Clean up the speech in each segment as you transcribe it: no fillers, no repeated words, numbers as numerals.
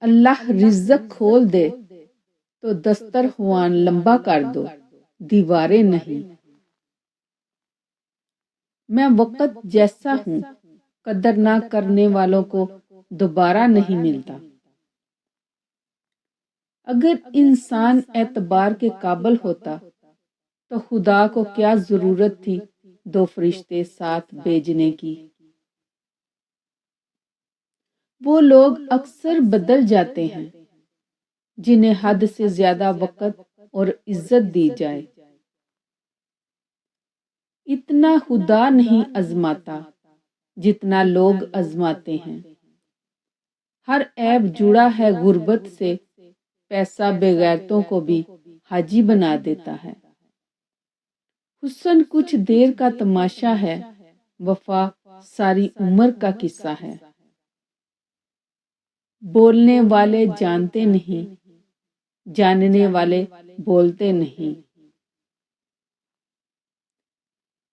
اللہ رزق کھول دے تو دسترخوان لمبا کر دو، دیواریں نہیں۔ میں وقت جیسا ہوں، قدر نہ کرنے والوں کو دوبارہ نہیں ملتا۔ اگر انسان اعتبار کے قابل ہوتا تو خدا کو کیا ضرورت تھی 2 فرشتے ساتھ بھیجنے کی؟ وہ لوگ اکثر بدل جاتے ہیں جنہیں حد سے زیادہ وقت اور عزت دی جائے۔ اتنا خدا نہیں آزماتا جتنا لوگ آزماتے ہیں۔ ہر عیب جڑا ہے غربت سے، پیسہ بغیرتوں کو بھی حاجی بنا دیتا ہے۔ حسن کچھ دیر کا تماشا ہے، وفا ساری عمر کا قصہ ہے۔ بولنے والے جانتے نہیں، جاننے والے بولتے نہیں۔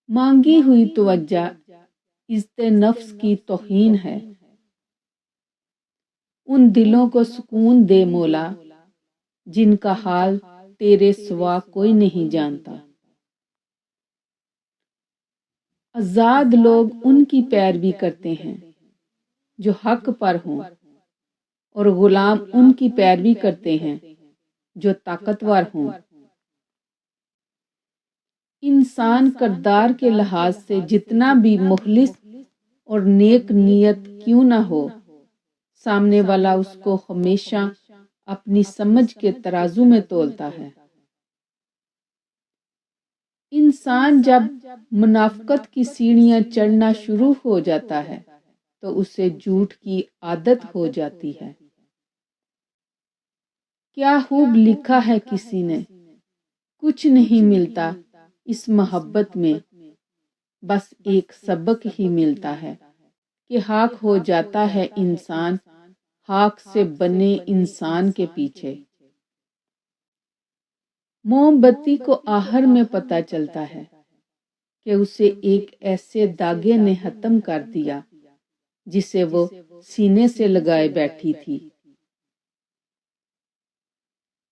مانگی ہوئی توجہ عزت نفس کی توہین ہے۔ ان دلوں کو سکون دے مولا جن کا حال تیرے سوا کوئی نہیں جانتا۔ آزاد لوگ ان کی پیروی کرتے ہیں جو حق پر ہوں، اور غلام ان کی پیروی کرتے ہیں جو طاقتور ہوں۔ انسان کردار کے لحاظ سے جتنا بھی مخلص اور نیک نیت کیوں نہ ہو، سامنے والا اس کو ہمیشہ اپنی سمجھ کے ترازو میں تولتا ہے۔ انسان جب منافقت کی سیڑھیاں چڑھنا شروع ہو جاتا ہے تو اسے جھوٹ کی عادت ہو جاتی ہے۔ کیا خوب لکھا ہے کسی نے، کچھ نہیں ملتا اس محبت میں، بس ایک سبق ہی ملتا ہے کہ خاک ہو جاتا ہے انسان خاک سے بنے انسان کے پیچھے۔ موم بتی کو آخر میں پتہ چلتا ہے کہ اسے ایک ایسے داغے نے ختم کر دیا جسے وہ سینے سے لگائے بیٹھی تھی۔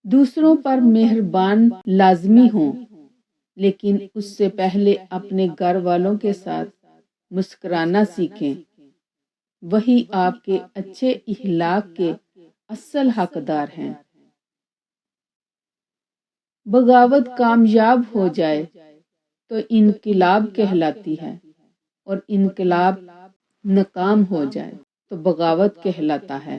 دوسروں پر مہربان لازمی ہوں، لیکن اس سے پہلے اپنے گھر والوں کے ساتھ مسکرانا سیکھیں۔ وہی آپ کے اچھے اخلاق کے اصل حقدار ہیں۔ بغاوت کامیاب ہو جائے تو انقلاب کہلاتی ہے، اور انقلاب ناکام ہو جائے تو بغاوت کہلاتا ہے۔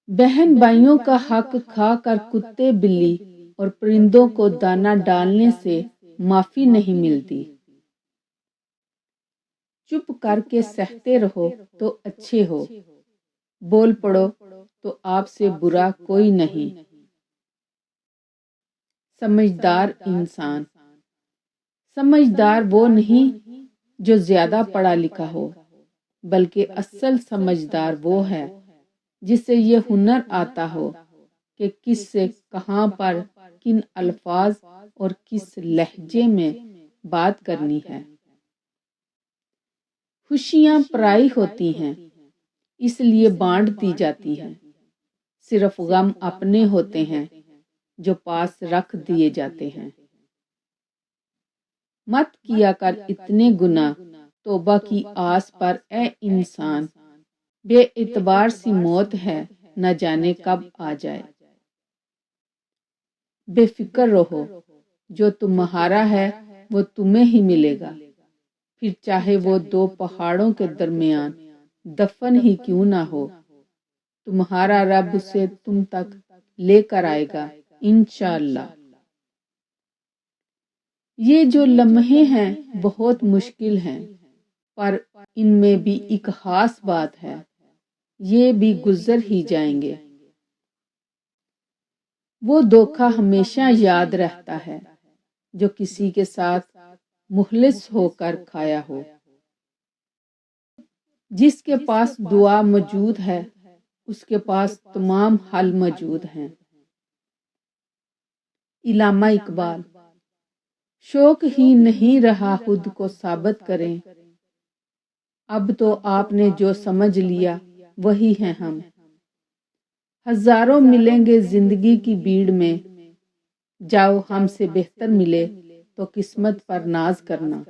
بہن بھائیوں کا حق کھا کر کتے بلی اور پرندوں کو دانہ ڈالنے سے معافی نہیں ملتی۔ چپ کر کے سہتے رہو تو اچھے ہو، بول پڑو تو آپ سے برا کوئی نہیں۔ سمجھدار انسان، سمجھدار وہ نہیں جو زیادہ پڑھا لکھا ہو، بلکہ اصل سمجھدار وہ ہے جسے یہ ہنر آتا ہو کہ کس سے کہاں پر کن الفاظ اور کس لہجے میں بات کرنی ہے۔ خوشیاں پرائی ہوتی ہیں، اس لیے بانٹ دی جاتی ہیں، صرف غم اپنے ہوتے ہیں جو پاس رکھ دیے جاتے ہیں۔ مت کیا کر اتنے گناہ، توبہ کی آس پر اے انسان، بے اعتبار سی موت ہے، نہ جانے کب آ جائے۔ بے فکر رہو، جو تمہارا ہے وہ تمہیں ہی ملے گا، پھر چاہے وہ 2 پہاڑوں کے درمیان دفن ہی کیوں نہ ہو، تمہارا رب اسے تم تک لے کر آئے گا انشاءاللہ۔ یہ جو لمحے ہیں بہت مشکل ہیں، پر ان میں بھی ایک خاص بات ہے، یہ بھی گزر ہی جائیں گے۔ وہ دھوکہ ہمیشہ یاد رہتا ہے جو کسی کے ساتھ مخلص ہو کر کھایا ہو۔ جس کے پاس دعا موجود ہے اس کے پاس تمام حل موجود ہیں۔ علامہ اقبال۔ شوق ہی نہیں رہا خود کو ثابت کریں، اب تو آپ نے جو سمجھ لیا وہی ہیں ہم۔ ہزاروں ملیں گے زندگی کی بھیڑ میں، جاؤ ہم سے بہتر ملے تو قسمت پر ناز کرنا۔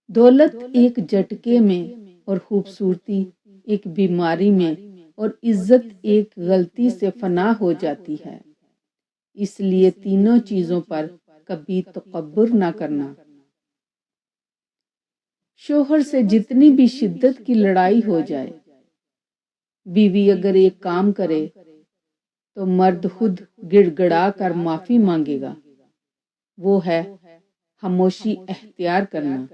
دولت ایک جھٹکے میں اور خوبصورتی ایک بیماری میں اور عزت ایک غلطی سے فنا ہو جاتی ہے، اس لیے تینوں چیزوں پر کبھی تکبر نہ کرنا۔ شوہر سے جتنی بھی شدت کی لڑائی ہو جائے، بیوی اگر ایک کام کرے تو مرد خود گڑ گڑا کر معافی مانگے گا، وہ ہے خاموشی اختیار کرنا۔